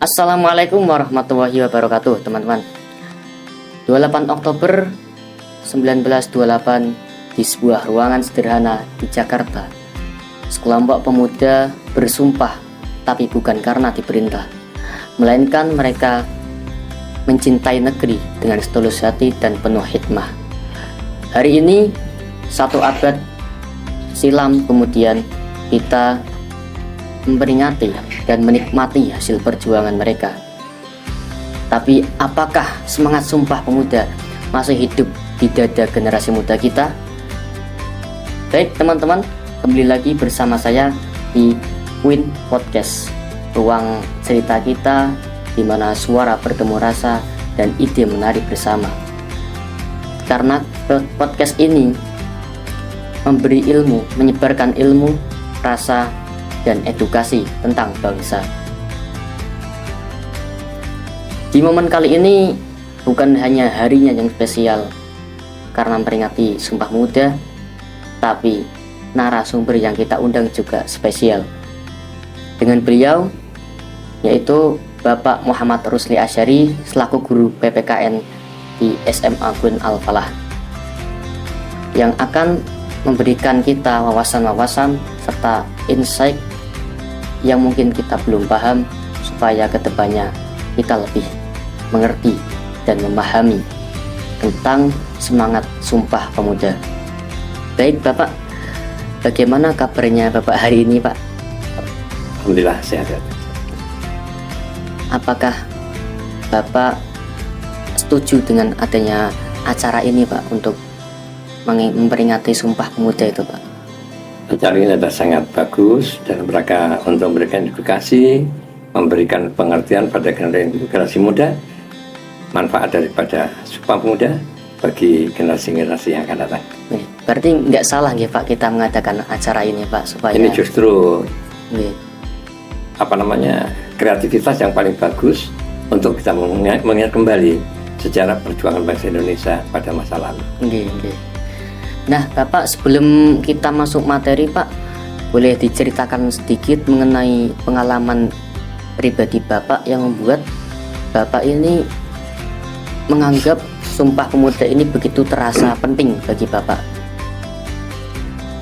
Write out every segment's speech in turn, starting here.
Assalamualaikum warahmatullahi wabarakatuh, teman-teman. 28 Oktober 1928 di sebuah ruangan sederhana di Jakarta, sekelompok pemuda bersumpah, tapi bukan karena diperintah, melainkan mereka mencintai negeri dengan setulus hati dan penuh hikmah. Hari ini, 1 abad silam kemudian, kita memperingati dan menikmati hasil perjuangan mereka. Tapi apakah semangat Sumpah Pemuda masih hidup di dada generasi muda kita? Baik teman-teman, kembali lagi bersama saya di Win Podcast, ruang cerita kita di mana suara bertemu rasa dan ide menarik bersama. Karena podcast ini memberi ilmu, menyebarkan ilmu, rasa, dan edukasi tentang bangsa. Di momen kali ini bukan hanya harinya yang spesial karena memperingati Sumpah Pemuda, tapi narasumber yang kita undang juga spesial. Dengan beliau, yaitu Bapak Muhammad Rusli Asyari selaku guru PPKN di SMA Gun Al-Falah, yang akan memberikan kita wawasan-wawasan serta insight yang mungkin kita belum paham, supaya kedepannya kita lebih mengerti dan memahami tentang semangat Sumpah Pemuda. Baik Bapak, bagaimana kabarnya Bapak hari ini Pak? Alhamdulillah sehat. Apakah Bapak setuju dengan adanya acara ini Pak untuk memperingati Sumpah Pemuda itu Pak? Acara ini adalah sangat bagus dan mereka untuk memberikan edukasi, memberikan pengertian pada generasi muda, manfaat daripada Sumpah Pemuda bagi generasi-generasi yang akan datang. Berarti nggak salah ya Pak kita mengadakan acara ini Pak, supaya ini justru kreativitas yang paling bagus untuk kita mengingat kembali sejarah perjuangan bangsa Indonesia pada masa lalu. Nah Bapak, sebelum kita masuk materi Pak, boleh diceritakan sedikit mengenai pengalaman pribadi Bapak yang membuat Bapak ini menganggap Sumpah Pemuda ini begitu terasa penting bagi Bapak?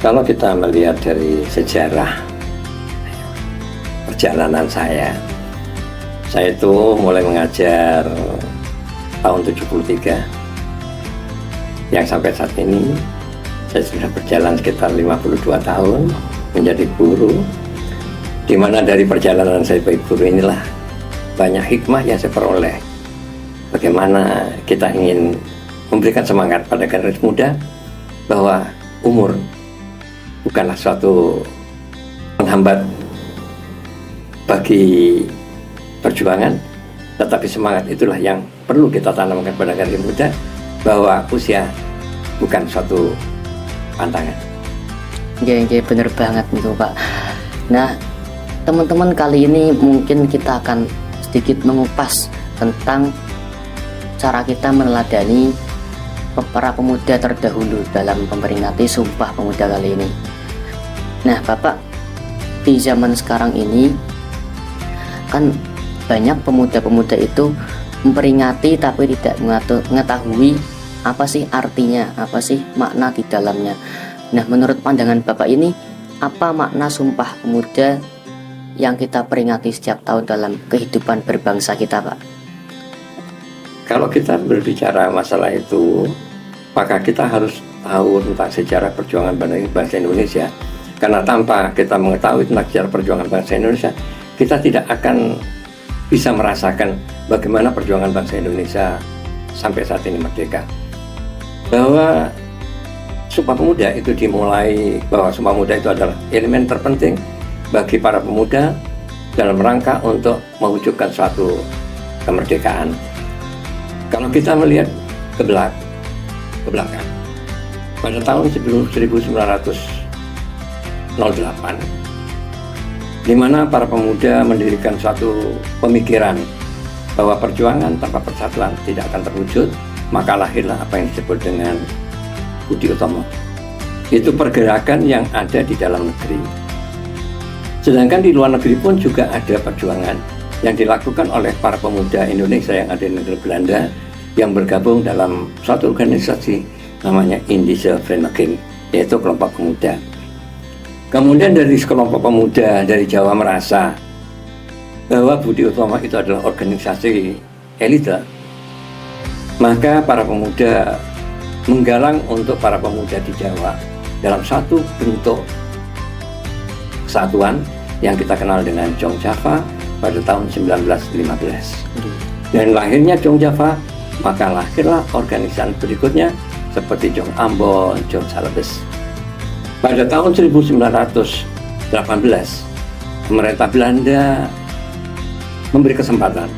Kalau kita melihat dari sejarah perjalanan saya itu mulai mengajar tahun 73, yang sampai saat ini saya sudah berjalan sekitar 52 tahun menjadi guru, di mana dari perjalanan saya sebagai guru inilah banyak hikmah yang saya peroleh. Bagaimana kita ingin memberikan semangat pada generasi muda bahwa umur bukanlah suatu penghambat bagi perjuangan, tetapi semangat itulah yang perlu kita tanamkan pada generasi muda, bahwa usia bukan suatu pantangan. Iya, bener banget itu Pak. Nah teman-teman, kali ini mungkin kita akan sedikit mengupas tentang cara kita meneladani para pemuda terdahulu dalam memperingati Sumpah Pemuda kali ini. Nah Bapak, di zaman sekarang ini kan banyak pemuda-pemuda itu memperingati tapi tidak mengetahui apa sih artinya, apa sih makna di dalamnya. Nah menurut pandangan Bapak ini, apa makna Sumpah Pemuda yang kita peringati setiap tahun dalam kehidupan berbangsa kita Pak? Kalau kita berbicara masalah itu, maka kita harus tahu tentang sejarah perjuangan bangsa Indonesia. Karena tanpa kita mengetahui tentang sejarah perjuangan bangsa Indonesia, kita tidak akan bisa merasakan bagaimana perjuangan bangsa Indonesia sampai saat ini merdeka. Bahwa Sumpah Pemuda itu dimulai, bahwa Sumpah Pemuda itu adalah elemen terpenting bagi para pemuda dalam rangka untuk mewujudkan suatu kemerdekaan. Kalau kita melihat ke belakang, pada tahun 1908, di mana para pemuda mendirikan suatu pemikiran bahwa perjuangan tanpa persatuan tidak akan terwujud, maka lahirlah apa yang disebut dengan Budi Utomo. Itu pergerakan yang ada di dalam negeri. Sedangkan di luar negeri pun juga ada perjuangan yang dilakukan oleh para pemuda Indonesia yang ada di negeri Belanda yang bergabung dalam suatu organisasi namanya Indische Vereniging, yaitu kelompok pemuda. Kemudian dari sekelompok pemuda dari Jawa merasa bahwa Budi Utomo itu adalah organisasi elite, maka para pemuda menggalang untuk para pemuda di Jawa dalam satu bentuk kesatuan yang kita kenal dengan Jong Java pada tahun 1915. Dan lahirnya Jong Java, maka lahirlah organisasi berikutnya seperti Jong Ambon, Jong Salebes. Pada tahun 1918, pemerintah Belanda memberi kesempatan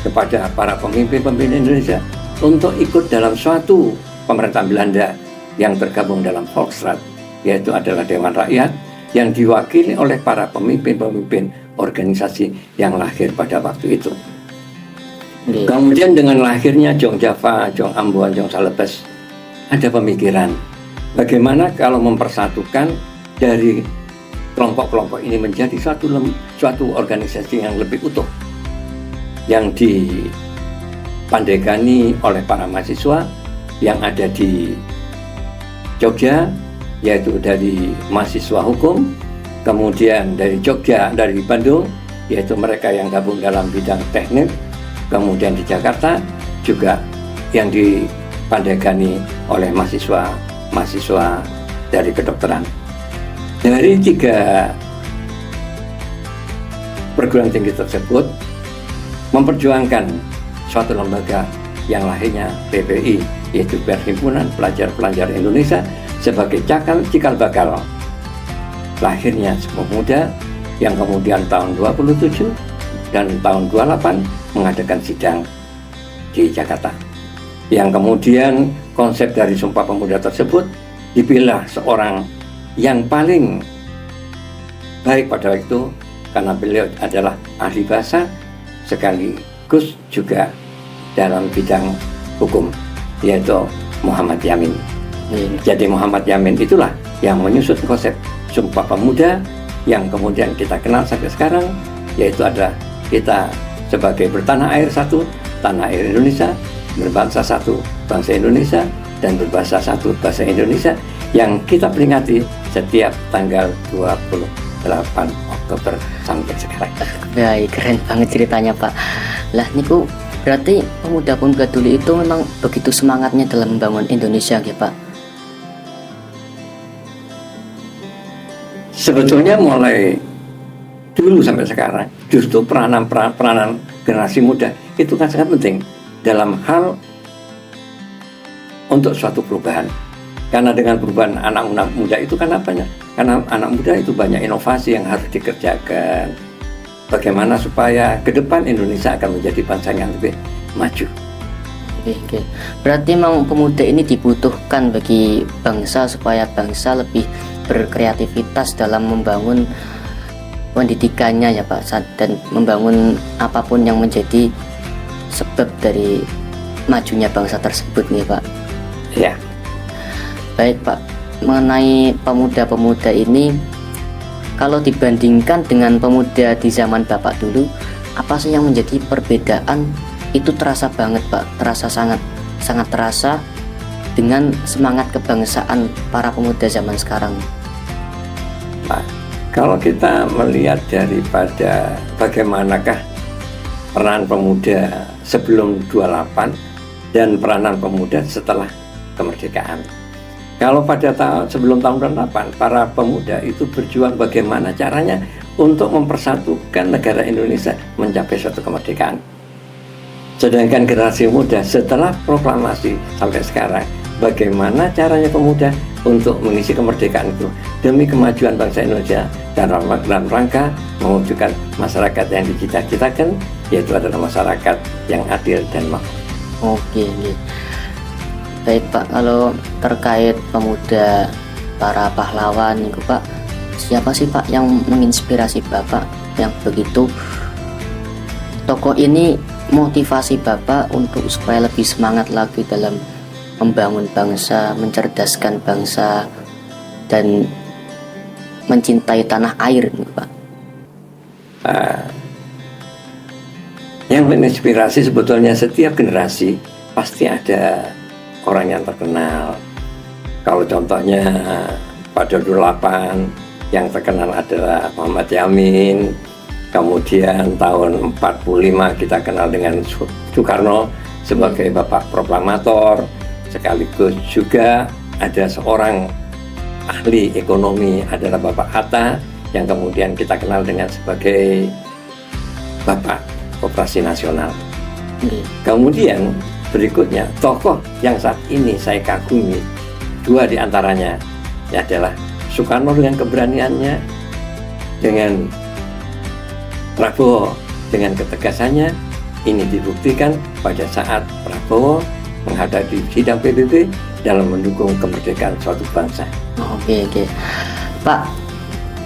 kepada para pemimpin-pemimpin Indonesia untuk ikut dalam suatu pemerintahan Belanda yang tergabung dalam Volksraad, yaitu adalah Dewan Rakyat yang diwakili oleh para pemimpin-pemimpin organisasi yang lahir pada waktu itu. Kemudian dengan lahirnya Jong Java, Jong Ambon, Jong Salebes, ada pemikiran bagaimana kalau mempersatukan dari kelompok-kelompok ini menjadi suatu organisasi yang lebih utuh, yang dipandegani oleh para mahasiswa yang ada di Jogja, yaitu dari mahasiswa hukum, kemudian dari Jogja, dari Bandung, yaitu mereka yang gabung dalam bidang teknik, kemudian di Jakarta juga yang dipandegani oleh mahasiswa dari kedokteran. Dari 3 perguruan tinggi tersebut memperjuangkan suatu lembaga yang lahirnya PPI, yaitu Perhimpunan Pelajar-Pelajar Indonesia, sebagai cikal bakal lahirnya sebuah pemuda yang kemudian tahun 27 dan tahun 28 mengadakan sidang di Jakarta. Yang kemudian konsep dari Sumpah Pemuda tersebut dipilih seorang yang paling baik pada waktu itu karena beliau adalah ahli bahasa sekaligus juga dalam bidang hukum, yaitu Muhammad Yamin. Jadi Muhammad Yamin itulah yang menyusun konsep Sumpah Pemuda yang kemudian kita kenal sampai sekarang, yaitu ada kita sebagai bertanah air satu, tanah air Indonesia, berbangsa satu, bangsa Indonesia, dan berbahasa satu, bahasa Indonesia, yang kita peringati setiap tanggal 28 Oktober sampai sekarang. Baik, keren banget ceritanya Pak. Lah niku berarti pemuda-pemuda dulu itu memang begitu semangatnya dalam membangun Indonesia ya Pak? Sebetulnya mulai dulu sampai sekarang justru peranan generasi muda itu kan sangat penting dalam hal untuk suatu perubahan. Karena dengan perubahan anak muda itu kan apanya? Karena anak muda itu banyak inovasi yang harus dikerjakan. Bagaimana supaya ke depan Indonesia akan menjadi bangsa yang lebih maju. Oke. Berarti memang pemuda ini dibutuhkan bagi bangsa supaya bangsa lebih berkreativitas dalam membangun pendidikannya ya Pak, dan membangun apapun yang menjadi sebab dari majunya bangsa tersebut nih Pak. Ya. Baik Pak, mengenai pemuda-pemuda ini, kalau dibandingkan dengan pemuda di zaman Bapak dulu, apa sih yang menjadi perbedaan? Itu terasa banget Pak, terasa sangat terasa dengan semangat kebangsaan para pemuda zaman sekarang. Nah, kalau kita melihat daripada bagaimanakah peran pemuda sebelum 28 dan peranan pemuda setelah kemerdekaan. Kalau pada sebelum tahun 28, para pemuda itu berjuang bagaimana caranya untuk mempersatukan negara Indonesia mencapai suatu kemerdekaan. Sedangkan generasi muda setelah proklamasi sampai sekarang, bagaimana caranya pemuda untuk mengisi kemerdekaan itu demi kemajuan bangsa Indonesia dalam rangka mewujudkan masyarakat yang dicita-citakan, yaitu adalah masyarakat yang adil dan makmur. Oke. Baik Pak, kalau terkait pemuda para pahlawan itu Pak, siapa sih Pak yang menginspirasi Bapak yang begitu tokoh ini motivasi Bapak untuk supaya lebih semangat lagi dalam membangun bangsa, mencerdaskan bangsa, dan mencintai tanah air nih Pak? Yang menginspirasi sebetulnya setiap generasi pasti ada orang yang terkenal. Kalau contohnya pada 28 yang terkenal adalah Muhammad Yamin. Kemudian tahun 45 kita kenal dengan Soekarno sebagai Bapak Proklamator. Sekaligus juga ada seorang ahli ekonomi adalah Bapak Hatta yang kemudian kita kenal dengan sebagai Bapak Koperasi Nasional. Kemudian berikutnya tokoh yang saat ini saya kagumi, dua diantaranya adalah Soekarno dengan keberaniannya, dengan Prabowo dengan ketegasannya. Ini dibuktikan pada saat Prabowo menghadapi sidang PBB dalam mendukung kemerdekaan suatu bangsa. Oke. Pak,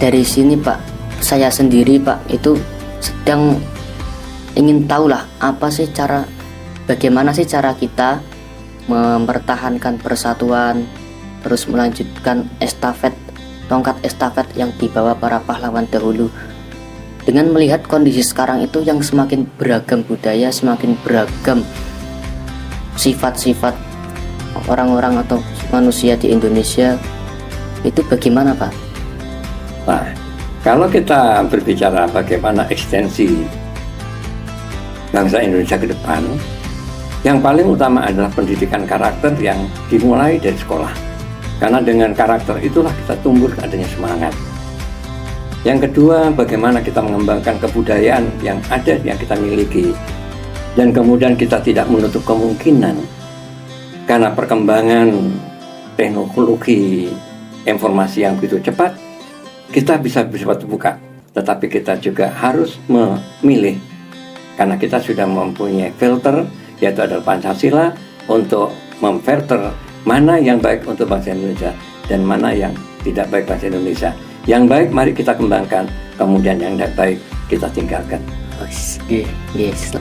dari sini Pak, saya sendiri Pak itu sedang ingin tahulah bagaimana sih cara kita mempertahankan persatuan, terus melanjutkan tongkat estafet yang dibawa para pahlawan dahulu, dengan melihat kondisi sekarang itu yang semakin beragam budaya, semakin beragam sifat-sifat orang-orang atau manusia di Indonesia. Itu bagaimana Pak? Nah, kalau kita berbicara bagaimana ekstensi bangsa Indonesia ke depan, yang paling utama adalah pendidikan karakter yang dimulai dari sekolah. Karena dengan karakter itulah kita tumbuh adanya semangat. Yang kedua, bagaimana kita mengembangkan kebudayaan yang ada, yang kita miliki. Dan kemudian kita tidak menutup kemungkinan karena perkembangan teknologi informasi yang begitu cepat, kita bisa bersifat terbuka. Tetapi kita juga harus memilih, karena kita sudah mempunyai filter, yaitu adalah Pancasila, untuk memfilter mana yang baik untuk bangsa Indonesia dan mana yang tidak baik bangsa Indonesia. Yang baik mari kita kembangkan, kemudian yang tidak baik kita tinggalkan. Yes.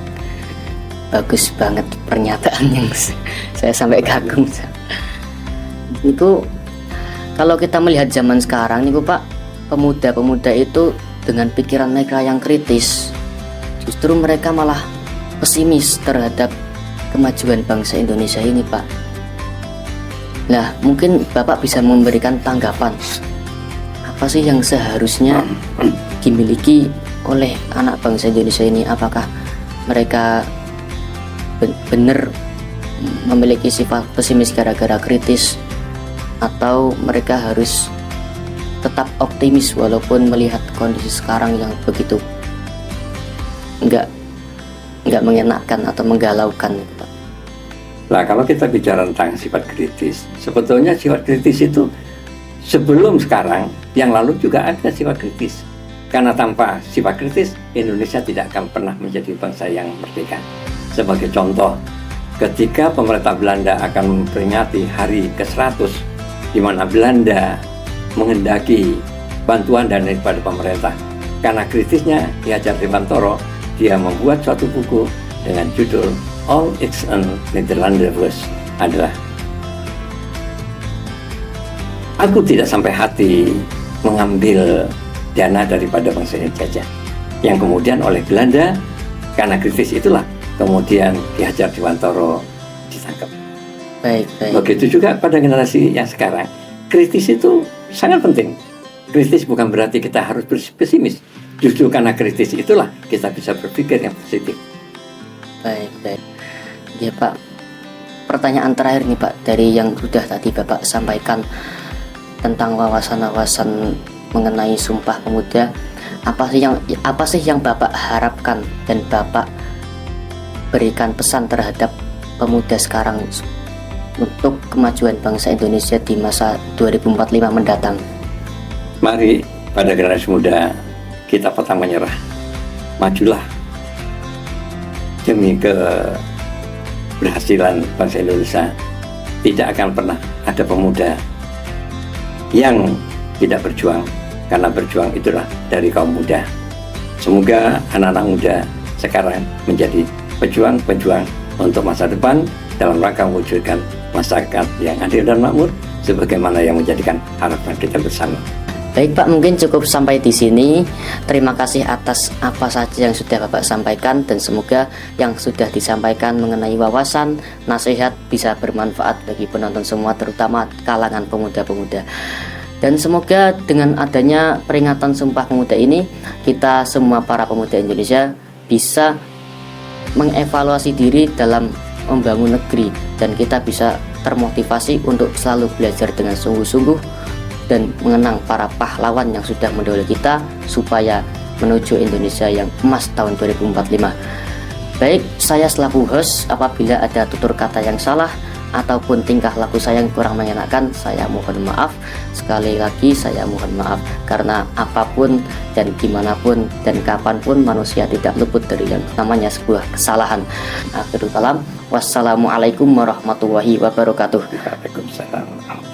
Bagus banget pernyataan yang saya sampai kagum. Niku kalau kita melihat zaman sekarang niku Pak, pemuda-pemuda itu dengan pikiran mereka yang kritis, justru mereka malah pesimis terhadap kemajuan bangsa Indonesia ini Pak. Nah, mungkin Bapak bisa memberikan tanggapan apa sih yang seharusnya dimiliki oleh anak bangsa Indonesia ini? Apakah mereka benar memiliki sifat pesimis gara-gara kritis, atau mereka harus tetap optimis walaupun melihat kondisi sekarang yang begitu enggak mengenakan atau menggalaukan? Nah, kalau kita bicara tentang sifat kritis, sebetulnya sifat kritis itu sebelum sekarang, yang lalu juga ada sifat kritis. Karena tanpa sifat kritis, Indonesia tidak akan pernah menjadi bangsa yang merdeka. Sebagai contoh, ketika pemerintah Belanda akan memperingati hari ke-100, di mana Belanda menghendaki bantuan dana kepada pemerintah. Karena kritisnya, Ki Hajar Dewantara, dia membuat suatu buku dengan judul All It's in Netherlands, adalah aku tidak sampai hati mengambil dana daripada bangsa yang jajah, yang kemudian oleh Belanda karena kritis itulah kemudian Ki Hajar Dewantara ditangkap. Baik. Begitu juga pada generasi yang sekarang, kritis itu sangat penting. Kritis bukan berarti kita harus pesimis. Justru karena kritis itulah kita bisa berpikir yang positif. Baik. Ya Pak, pertanyaan terakhir nih Pak, dari yang sudah tadi Bapak sampaikan tentang wawasan-wawasan mengenai Sumpah Pemuda, apa sih yang Bapak harapkan dan Bapak berikan pesan terhadap pemuda sekarang untuk kemajuan bangsa Indonesia di masa 2045 mendatang? Mari pada generasi muda kita pantang menyerah, majulah demi keberhasilan bangsa Indonesia. Tidak akan pernah ada pemuda yang tidak berjuang, karena berjuang itulah dari kaum muda. Semoga anak-anak muda sekarang menjadi pejuang-pejuang untuk masa depan dalam rangka mewujudkan masyarakat yang adil dan makmur sebagaimana yang menjadikan harapan kita bersama. Baik Pak, mungkin cukup sampai di sini. Terima kasih atas apa saja yang sudah Bapak sampaikan, dan semoga yang sudah disampaikan mengenai wawasan, nasihat bisa bermanfaat bagi penonton semua, terutama kalangan pemuda-pemuda. Dan semoga dengan adanya peringatan Sumpah Pemuda ini, kita semua para pemuda Indonesia bisa mengevaluasi diri dalam membangun negeri, dan kita bisa termotivasi untuk selalu belajar dengan sungguh-sungguh dan mengenang para pahlawan yang sudah mendahului kita supaya menuju Indonesia yang emas tahun 2045. Baik, saya selaku host, apabila ada tutur kata yang salah ataupun tingkah laku saya yang kurang mengenakan, saya mohon maaf. Sekali lagi saya mohon maaf, karena apapun dan dimanapun dan kapanpun manusia tidak luput dari yang namanya sebuah kesalahan. Akhirul kalam, wassalamualaikum warahmatullahi wabarakatuh. Waalaikumsalam.